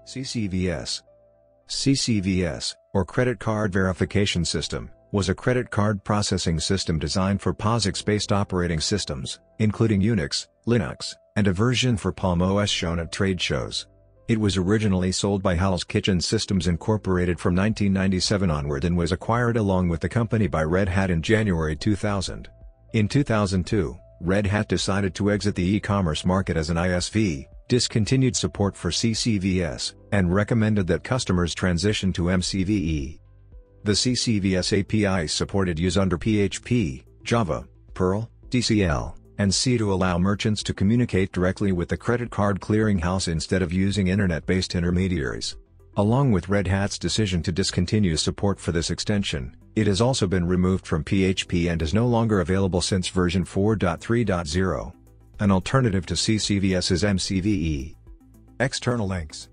Ccvs. Ccvs, or Credit Card Verification System, was a credit card processing system designed for Posix-based operating systems, including Unix, Linux, and a version for Palm OS shown at trade shows. It was originally sold by Hell's Kitchen Systems Incorporated from 1997 onward and was acquired along with the company by Red Hat in January 2000. In 2002, Red Hat decided to exit the e-commerce market as an ISV, discontinued support for Ccvs, and recommended that customers transition to MCVE. The Ccvs APIs supported use under PHP, Java, Perl, DCL, and C to allow merchants to communicate directly with the credit card clearinghouse instead of using internet-based intermediaries. Along with Red Hat's decision to discontinue support for this extension, it has also been removed from PHP and is no longer available since version 4.3.0. An alternative to Ccvs is MCVE. External links.